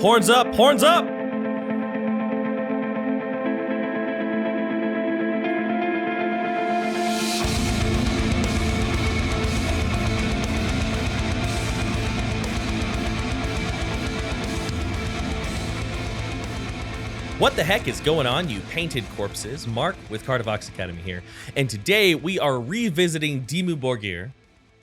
Horns up, horns up! What the heck is going on, you painted corpses? Mark with Cardivox Academy here, and today we are revisiting Dimmu Borgir.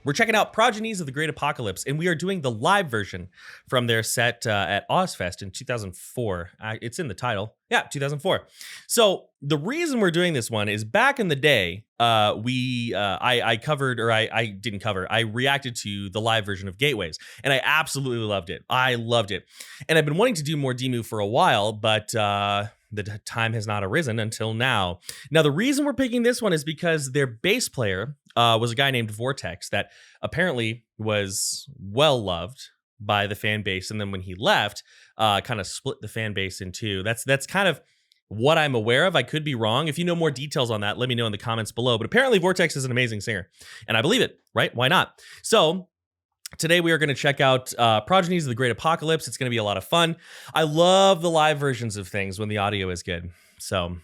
We're checking out Progenies of the Great Apocalypse, and we are doing the live version from their set at Ozfest in 2004. It's in the title. Yeah, 2004. So the reason we're doing this one is back in the day, I reacted to the live version of Gateways, and I absolutely loved it. I loved it. And I've been wanting to do more Dimmu for a while, but the time has not arisen until now. Now, the reason we're picking this one is because their bass player was a guy named Vortex that apparently was well loved by the fan base, and then when he left, kind of split the fan base in two. That's kind of what I'm aware of. I could be wrong. If you know more details on that, let me know in the comments below. But apparently Vortex is an amazing singer, and I believe it, right? Why not? So today we are going to check out Progenies of the Great Apocalypse. It's going to be a lot of fun. I love the live versions of things when the audio is good. So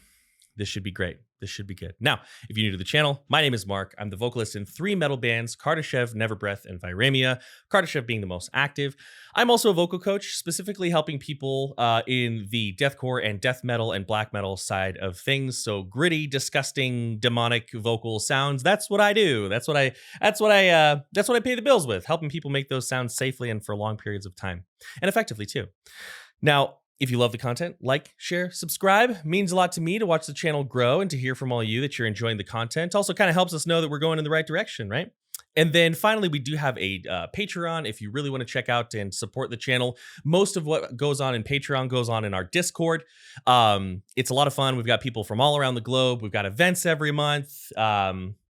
this should be great. This should be good. Now, if you're new to the channel, my name is Mark. I'm the vocalist in 3 metal bands, Kardashev, Neverbreath, and Viremia, Kardashev being the most active. I'm also a vocal coach, specifically helping people in the deathcore and death metal and black metal side of things. So gritty, disgusting, demonic vocal sounds. That's what I do. That's what I pay the bills with, helping people make those sounds safely and for long periods of time, and effectively too. Now, if you love the content, like, share, subscribe. It means a lot to me to watch the channel grow and to hear from all you that you're enjoying the content. Also kind of helps us know that we're going in the right direction, right? And then finally, we do have a Patreon if you really want to check out and support the channel. Most of what goes on in Patreon goes on in our Discord. It's a lot of fun. We've got people from all around the globe. We've got events every month.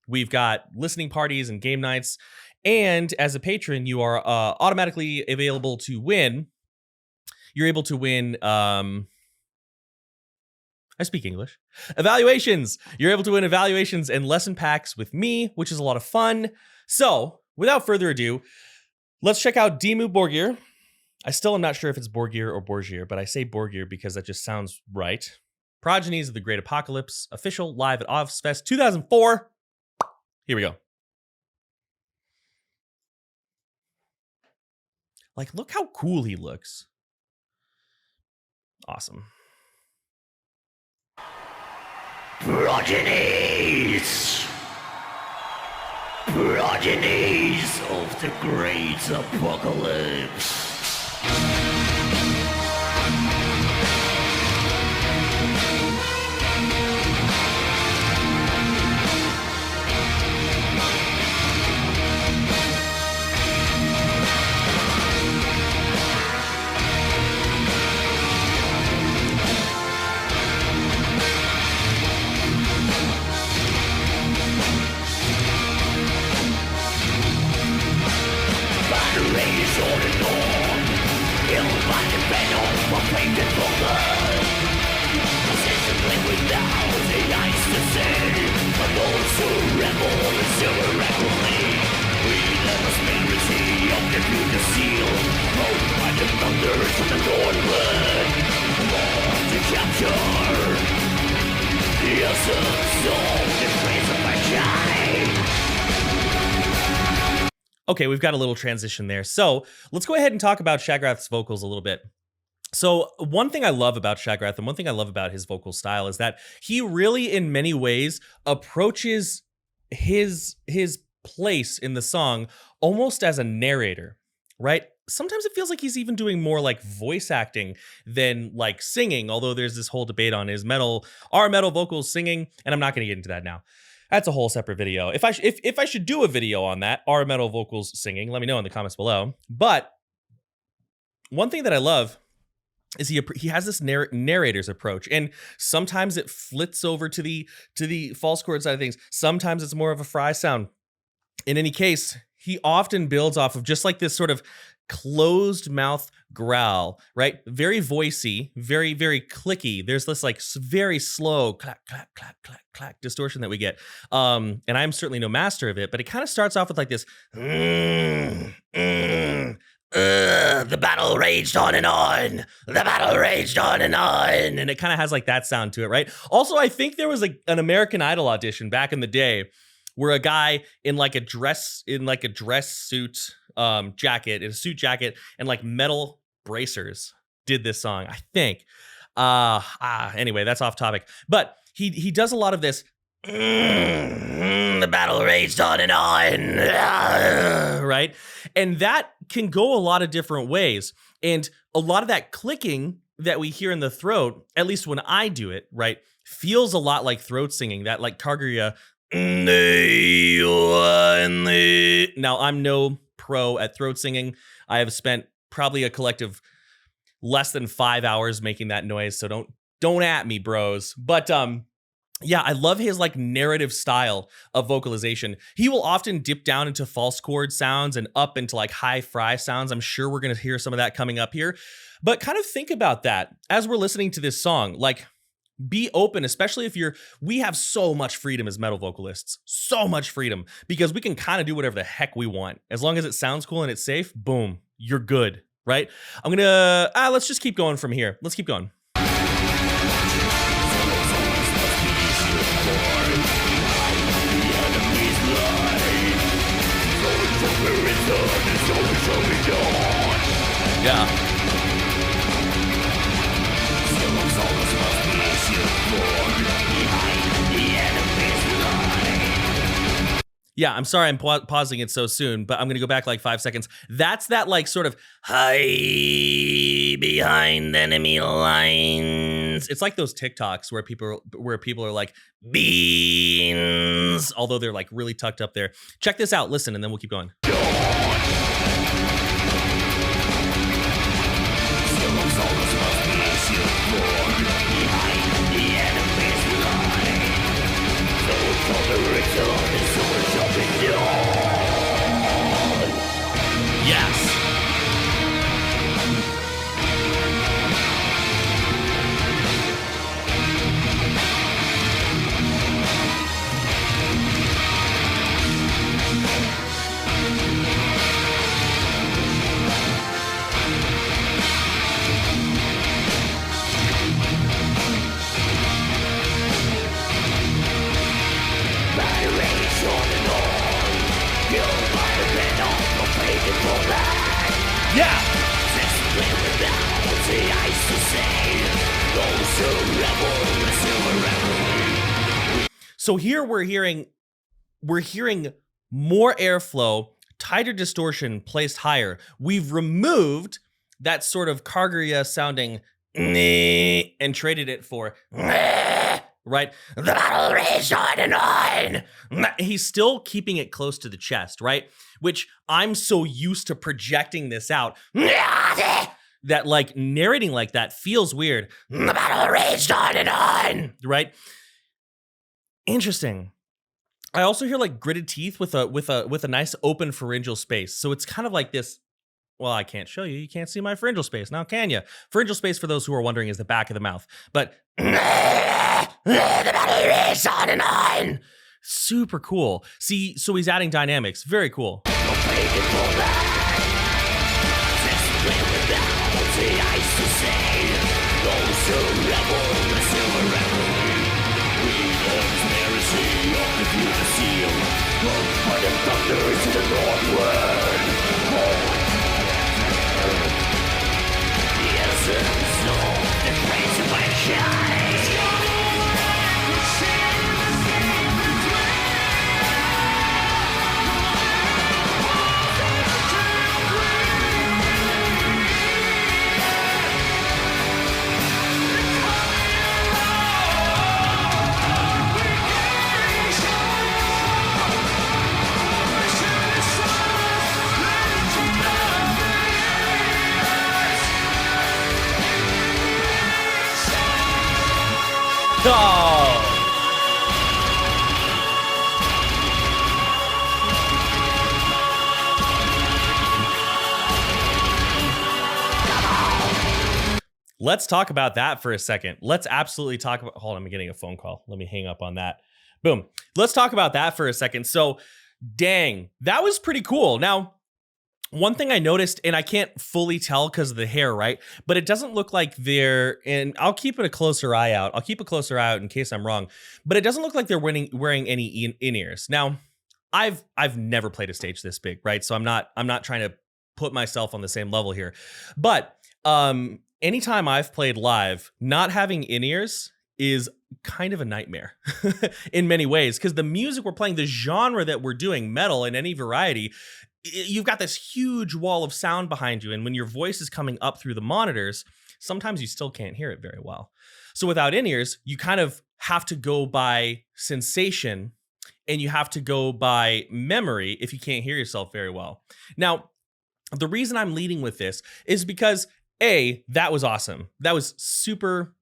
We've got listening parties and game nights. And as a patron, you are automatically available to win. You're able to win, I speak English, evaluations. You're able to win evaluations and lesson packs with me, which is a lot of fun. So without further ado, let's check out Dimmu Borgir. I still am not sure if it's Borgir or Borgir, but I say Borgir because that just sounds right. Progenies of the Great Apocalypse, official live at Ozfest 2004. Here we go. Like, look how cool he looks. Awesome. Progenies! Progenies of the Great Apocalypse. Okay, we've got a little transition there. So let's go ahead and talk about Shagrath's vocals a little bit. So one thing I love about Shagrath and one thing I love about his vocal style is that he really, in many ways, approaches his place in the song almost as a narrator, right? Sometimes it feels like he's even doing more like voice acting than like singing, although there's this whole debate on are metal vocals singing, and I'm not going to get into that now. That's a whole separate video. If I should do a video on that, are metal vocals singing, let me know in the comments below. But one thing that I love is he has this narrator's approach, and sometimes it flits over to the false chord side of things. Sometimes it's more of a fry sound. In any case, he often builds off of just like this sort of closed mouth growl, right? Very voicey, very, very clicky. There's this like very slow clack, clack, clack, clack, clack distortion that we get. And I'm certainly no master of it, but it kind of starts off with like this The battle raged on and on. The battle raged on and on. And it kind of has like that sound to it, right? Also, I think there was like an American Idol audition back in the day where a guy in like a dress suit jacket, in a suit jacket, and like metal bracers did this song, I think. Anyway, that's off topic. But he does a lot of this. The battle raged on and on. Right? And that can go a lot of different ways. And a lot of that clicking that we hear in the throat, at least when I do it, right, feels a lot like throat singing, that like Kargria. Now, I'm no pro at throat singing. I have spent probably a collective less than 5 hours making that noise, so don't at me, bros. But yeah, I love his like narrative style of vocalization. He will often dip down into false chord sounds and up into like high fry sounds. I'm sure we're going to hear some of that coming up here. But kind of think about that as we're listening to this song. Like, be open, especially if we have so much freedom as metal vocalists, so much freedom, because we can kind of do whatever the heck we want. As long as it sounds cool and it's safe, boom, you're good, right? I'm gonna, let's just keep going from here. Let's keep going. Yeah. Yeah, I'm sorry I'm pausing it so soon, but I'm going to go back like 5 seconds. That's that like sort of hide behind enemy lines. It's like those TikToks where people are like beans, although they're like really tucked up there. Check this out, listen, and then we'll keep going. Yes. Yeah. So here we're hearing more airflow, tighter distortion placed higher. We've removed that sort of Kargria sounding and traded it for right? The battle raged on and on. He's still keeping it close to the chest, right? Which I'm so used to projecting this out that like narrating like that feels weird. The battle raged on and on. Right? Interesting. I also hear like gritted teeth with a nice open pharyngeal space. So it's kind of like this. Well, I can't show you. You can't see my pharyngeal space. Now, can you? Pharyngeal space, for those who are wondering, is the back of the mouth. But the battle raged on and on. Super cool. See, so he's adding dynamics. Very cool. Oh. Let's talk about that for a second. Let's absolutely talk about, hold on, I'm getting a phone call. Let me hang up on that. Boom. Let's talk about that for a second. So, dang, that was pretty cool. Now, One thing I noticed, and I can't fully tell because of the hair, right? But it doesn't look like and I'll keep a closer eye out. I'll keep a closer eye out in case I'm wrong. But it doesn't look like they're wearing any in-ears. Now, I've never played a stage this big, right? So I'm not trying to put myself on the same level here. But anytime I've played live, not having in-ears is kind of a nightmare in many ways, because the music we're playing, the genre that we're doing, metal in any variety, you've got this huge wall of sound behind you. And when your voice is coming up through the monitors, sometimes you still can't hear it very well. So without in-ears, you kind of have to go by sensation and you have to go by memory if you can't hear yourself very well. Now, the reason I'm leading with this is because that was awesome. That was super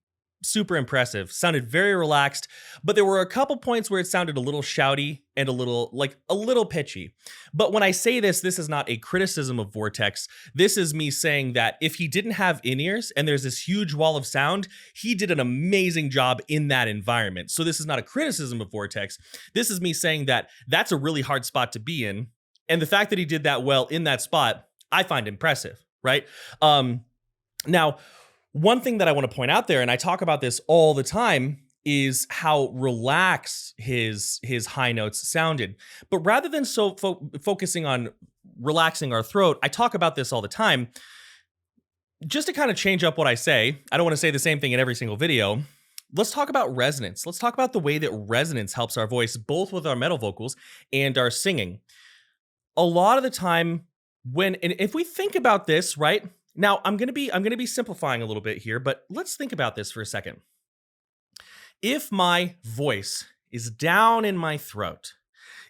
impressive. Sounded very relaxed, but there were a couple points where it sounded a little shouty and a little pitchy. But when I say this is not a criticism of Vortex. This is me saying that if he didn't have in-ears and there's this huge wall of sound, he did an amazing job in that environment. So this is not a criticism of Vortex. This is me saying that that's a really hard spot to be in. And the fact that he did that well in that spot, I find impressive, right? Now, one thing that I want to point out there, and I talk about this all the time, is how relaxed his high notes sounded. But rather than focusing on relaxing our throat, I talk about this all the time. Just to kind of change up what I say, I don't want to say the same thing in every single video. Let's talk about resonance. Let's talk about the way that resonance helps our voice, both with our metal vocals and our singing. A lot of the time, and if we think about this, right? Now, I'm gonna be simplifying a little bit here, but let's think about this for a second. If my voice is down in my throat,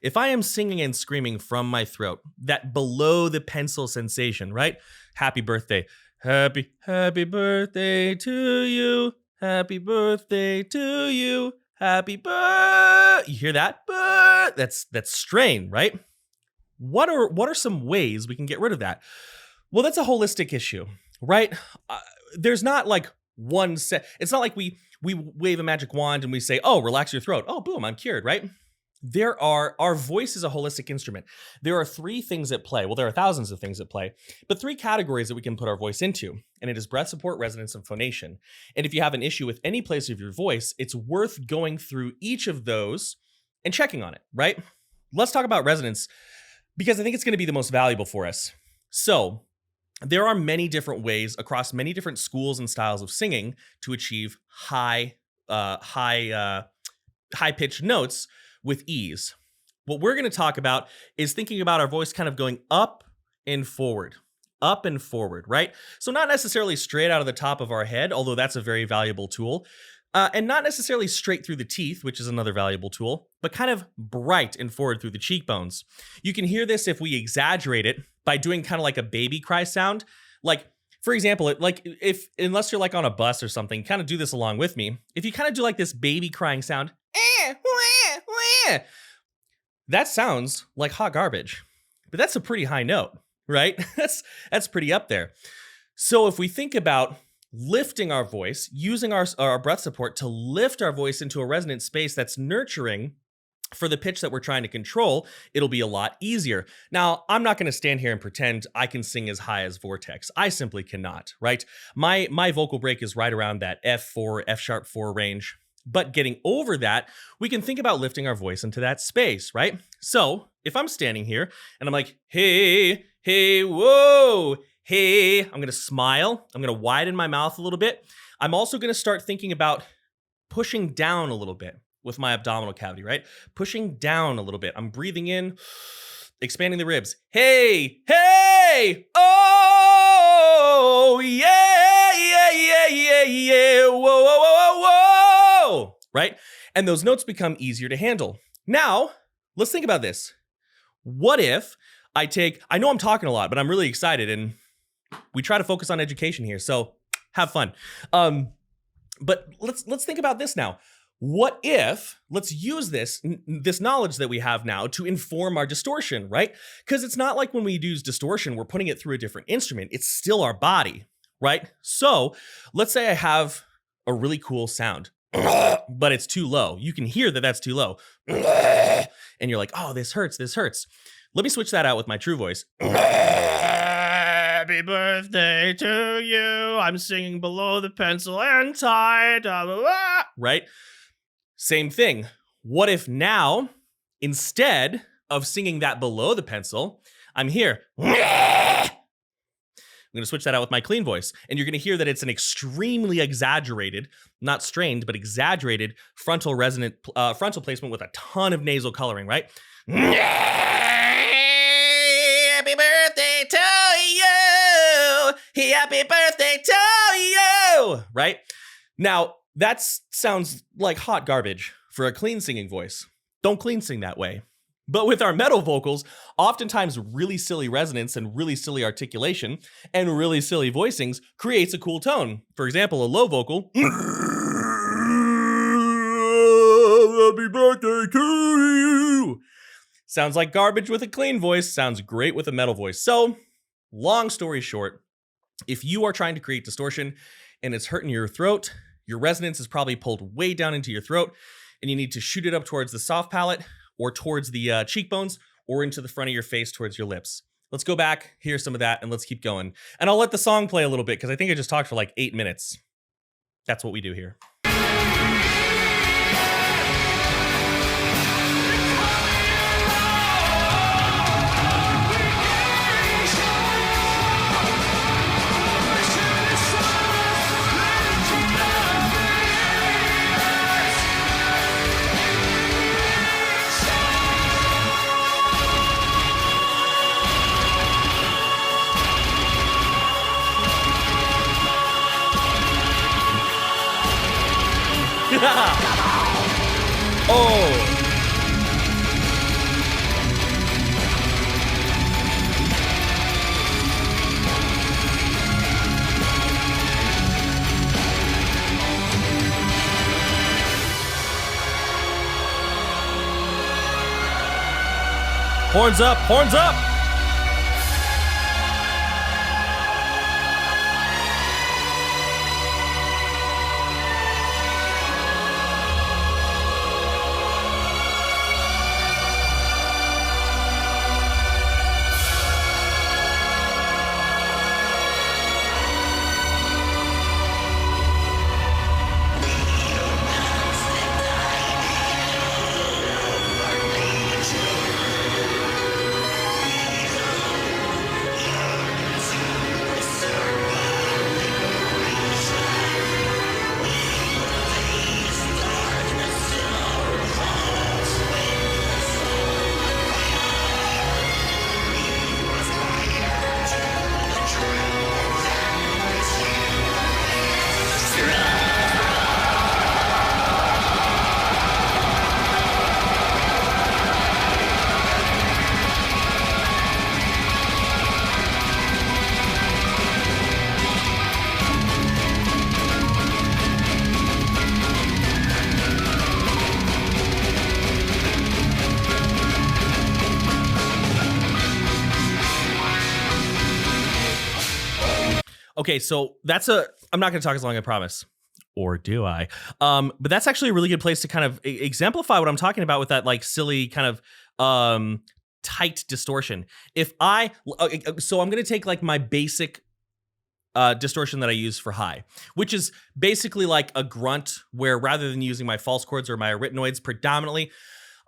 if I am singing and screaming from my throat, that below the pencil sensation, right? Happy birthday. Happy birthday to you. Happy birthday to you. Happy birthday. You hear that? That's strain, right? What are some ways we can get rid of that? Well, that's a holistic issue, right? There's not like one set. It's not like we wave a magic wand and we say, oh, relax your throat. Oh, boom, I'm cured, right? Our voice is a holistic instrument. There are three things at play. Well, there are thousands of things at play, but three categories that we can put our voice into. And it is breath support, resonance, and phonation. And if you have an issue with any place of your voice, it's worth going through each of those and checking on it, right? Let's talk about resonance because I think it's going to be the most valuable for us. So, there are many different ways across many different schools and styles of singing to achieve high-pitched notes with ease. What we're going to talk about is thinking about our voice kind of going up and forward, right? So not necessarily straight out of the top of our head, although that's a very valuable tool, and not necessarily straight through the teeth, which is another valuable tool, but kind of bright and forward through the cheekbones. You can hear this if we exaggerate it by doing kind of like a baby cry sound. Like, for example, unless you're like on a bus or something, kind of do this along with me. If you kind of do like this baby crying sound, that sounds like hot garbage, but that's a pretty high note, right? That's pretty up there. So if we think about lifting our voice, using our breath support to lift our voice into a resonant space that's nurturing for the pitch that we're trying to control, it'll be a lot easier. Now, I'm not going to stand here and pretend I can sing as high as Vortex. I simply cannot, right? My vocal break is right around that F4, F sharp 4 range. But getting over that, we can think about lifting our voice into that space, right? So if I'm standing here and I'm like, hey, whoa, hey, I'm going to smile. I'm going to widen my mouth a little bit. I'm also going to start thinking about pushing down a little bit with my abdominal cavity, right? Pushing down a little bit. I'm breathing in, expanding the ribs. Hey, oh, yeah, whoa, right? And those notes become easier to handle. Now, let's think about this. What if I know I'm talking a lot, but I'm really excited and we try to focus on education here, so have fun. But let's think about this now. What if, let's use this knowledge that we have now to inform our distortion, right? Because it's not like when we use distortion, we're putting it through a different instrument. It's still our body, right? So let's say I have a really cool sound, but it's too low. You can hear that that's too low. And you're like, oh, this hurts. Let me switch that out with my true voice. Happy birthday to you. I'm singing below the pencil and tie. Right? Same thing. What if now, instead of singing that below the pencil, I'm here. I'm going to switch that out with my clean voice. And you're going to hear that it's an extremely exaggerated, not strained, but exaggerated frontal placement with a ton of nasal coloring, right? Happy birthday to you. Happy birthday to you. Right? Now, that sounds like hot garbage for a clean singing voice. Don't clean sing that way. But with our metal vocals, oftentimes really silly resonance and really silly articulation and really silly voicings creates a cool tone. For example, a low vocal, happy birthday to you, sounds like garbage with a clean voice, sounds great with a metal voice. So, long story short, if you are trying to create distortion and it's hurting your throat, your resonance is probably pulled way down into your throat, and you need to shoot it up towards the soft palate or towards the cheekbones or into the front of your face towards your lips. Let's go back, hear some of that, and let's keep going. And I'll let the song play a little bit because I think I just talked for like 8 minutes. That's what we do here. Oh. Horns up, horns up. Okay, so I'm not going to talk as long, I promise. Or do I? But that's actually a really good place to kind of exemplify what I'm talking about with that like silly kind of tight distortion. So I'm going to take like my basic distortion that I use for high, which is basically like a grunt where rather than using my false chords or my arytenoids predominantly,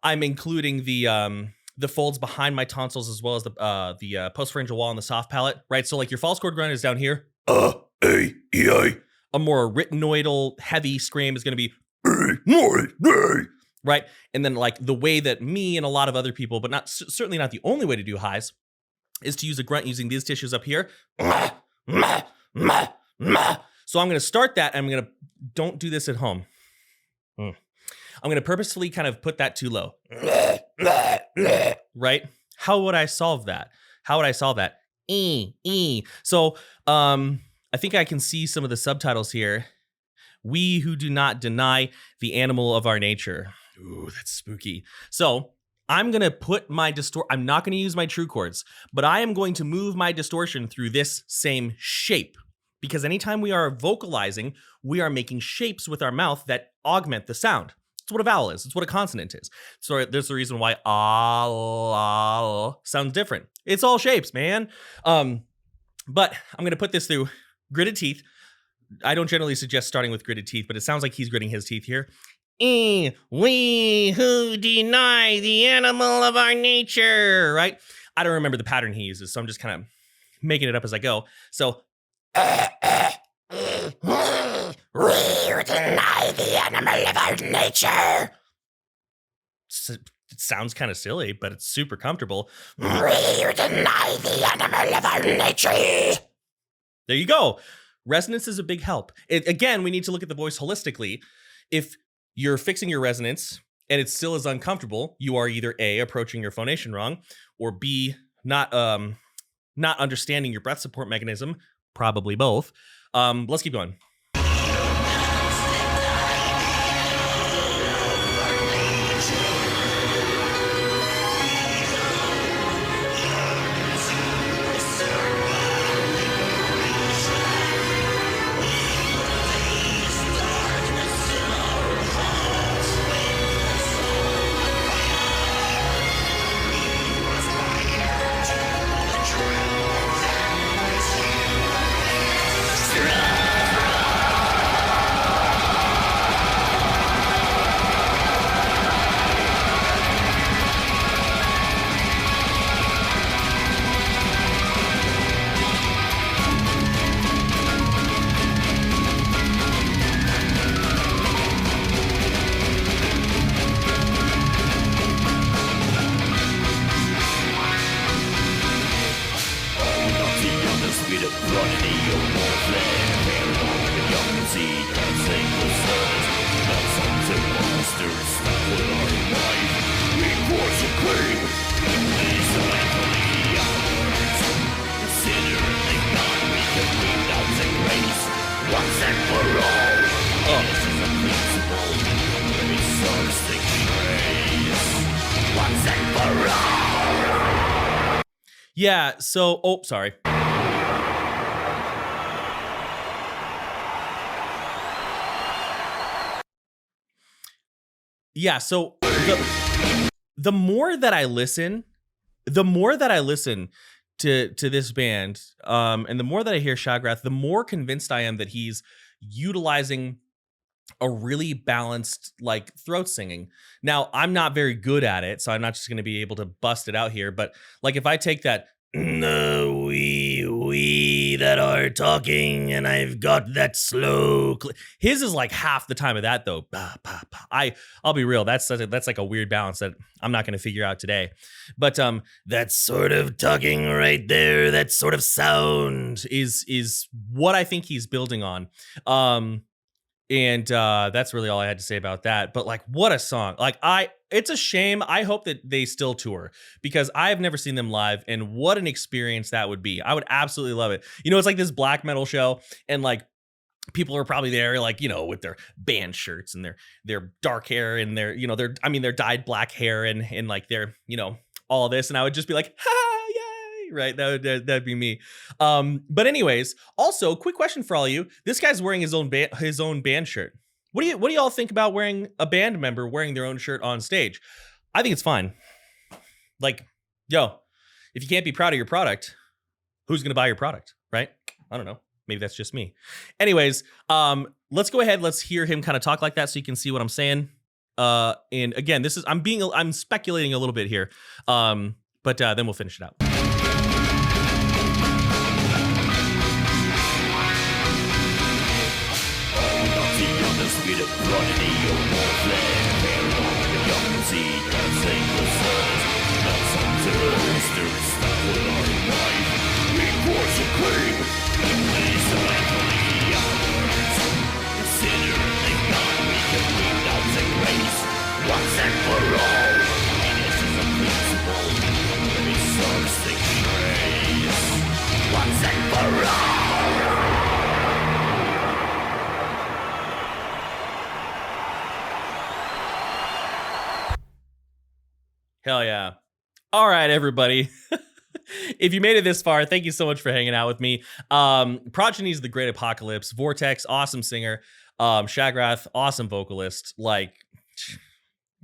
I'm including the folds behind my tonsils as well as the postpharyngeal wall and the soft palate, right? So like your false chord grunt is down here. A more arytenoidal heavy scream is going to be right, and then like the way that me and a lot of other people, but certainly not the only way to do highs, is to use a grunt using these tissues up here. So I'm going to start that, and don't do this at home. I'm going to purposefully kind of put that too low. Right? How would I solve that? So, I think I can see some of the subtitles here. We who do not deny the animal of our nature. Ooh, that's spooky. So I'm going to put my I'm not going to use my true chords, but I am going to move my distortion through this same shape, because anytime we are vocalizing, we are making shapes with our mouth that augment the sound. It's what a vowel is. It's what a consonant is. So there's the reason why sounds different. It's all shapes, man. But I'm going to put this through gritted teeth. I don't generally suggest starting with gritted teeth, but it sounds like he's gritting his teeth here. We who deny the animal of our nature, right? I don't remember the pattern he uses, so I'm just kind of making it up as I go. So, We deny the animal of our nature. It sounds kind of silly, but it's super comfortable. We deny the animal of our nature. There you go. Resonance is a big help. Again, we need to look at the voice holistically. If you're fixing your resonance and it still is uncomfortable, you are either A, approaching your phonation wrong, or B, not understanding your breath support mechanism, probably both. Let's keep going. Yeah, so, sorry. Yeah, so the more that I listen to this band, and the more that I hear Shagrath, the more convinced I am that he's utilizing a really balanced like throat singing. Now, I'm not very good at it, so I'm not just going to be able to bust it out here, but like if I take that we that are talking and I've got that slow his is like half the time of that though. I'll be real, that's like a weird balance that I'm not going to figure out today. But that sort of talking right there, that sort of sound is what I think he's building on. And that's really all I had to say about that. But like, what a song. Like it's a shame. I hope that they still tour because I've never seen them live, and what an experience that would be. I would absolutely love it. You know, it's like this black metal show, and like people are probably there, like, you know, with their band shirts and their dark hair and their, you know, their dyed black hair and like their, you know, all this. And I would just be like, ha, yay, right? That'd be me. But anyways, also quick question for all of you. This guy's wearing his own band shirt. What do y'all think about wearing a band member wearing their own shirt on stage? I think it's fine. Like, yo, if you can't be proud of your product, who's going to buy your product, right? I don't know. Maybe that's just me. Anyways, let's go ahead. Let's hear him kind of talk like that so you can see what I'm saying. And again, I'm speculating a little bit here. But then we'll finish it out. Once and for all, this is a principle. Let me source the grace. Once and for all. Hell yeah. All right, everybody. If you made it this far, thank you so much for hanging out with me. Progenies, the Great Apocalypse, Vortex, awesome singer. Shagrath, awesome vocalist. Like,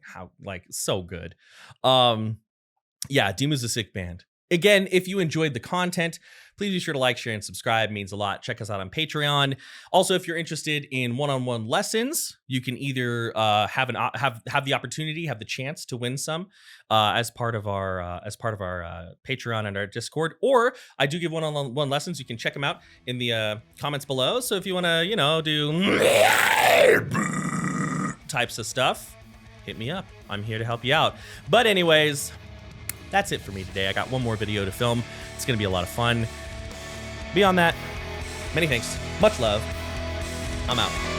how like so good. Yeah, Dimmu's a sick band. Again, if you enjoyed the content, please be sure to like, share, and subscribe. It means a lot. Check us out on Patreon. Also, if you're interested in one-on-one lessons, you can either have the opportunity, have the chance to win some as part of our Patreon and our Discord. Or I do give one-on-one lessons. You can check them out in the comments below. So if you want to, do types of stuff, hit me up. I'm here to help you out. But anyways, that's it for me today. I got one more video to film. It's going to be a lot of fun. Beyond that, many thanks. Much love. I'm out.